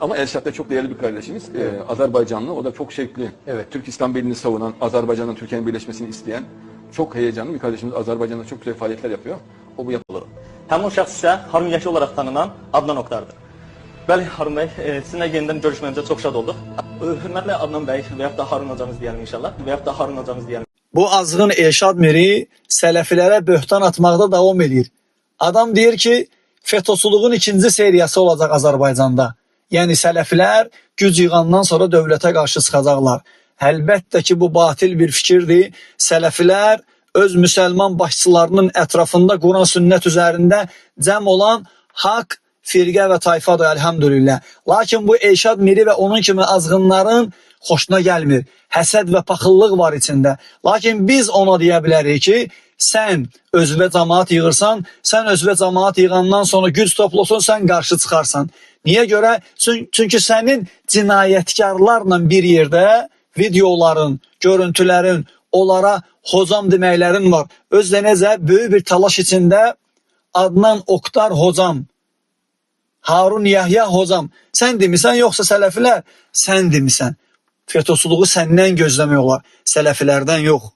Ama Elşad da çok değerli bir kardeşimiz. Azerbaycanlı. O da çok şevkli. Evet. Türk İslam Birliği'ni savunan, Azerbaycan'la Türkiye'nin birleşmesini isteyen çok heyecanlı bir kardeşimiz. Azerbaycan'da çok güzel faaliyetler yapıyor. O bu yapılır. Həmin o şəxs isə Harun Yəki olaraq tanınan Adnan Oktardır. Bəli, Harun bəy, sizinlə yenidən görüşməyimizə çox şad olduq. Hörmətli Adnan bəy və yaxud da Harun hocamız deyəlim inşallah və yaxud da Harun hocamız deyəlim. Bu azğın Elşad Miri sələfilərə böhtan atmaqda davam edir. Adam deyir ki, FETÖ'sülüğün ikinci seriyası olacaq Azərbaycanda. Yəni sələfilər güc yığandan sonra dövlətə qarşı çıxacaqlar. Əlbəttə ki, bu batil bir fikirdir. Sələfilər öz müsəlman başçılarının ətrafında Quran sünnət üzərində cəm olan haqq, firqə və tayfadır, əlhamdülillah. Lakin bu Elşad Miri və onun kimi azğınların xoşuna gəlmir. Həsəd və paxıllıq var içində. Lakin biz ona deyə bilərik ki, sən özünə cəmaat yığırsan, sən özünə cəmaat yığandan sonra güc toplusun, sən qarşı çıxarsan. Niyə görə? Çünki sənin cinayətkarlarla bir yerdə videoların, görüntülərin, onlara hocam deməklərin var. Özdə necə böyük bir talaş içində Adnan Oktar hocam, Harun Yahya hocam, sən demisən yoxsa sələfilər? Sən demisən. FETÖ'sülüğü səndən gözləmək olar, sələfilərdən yox.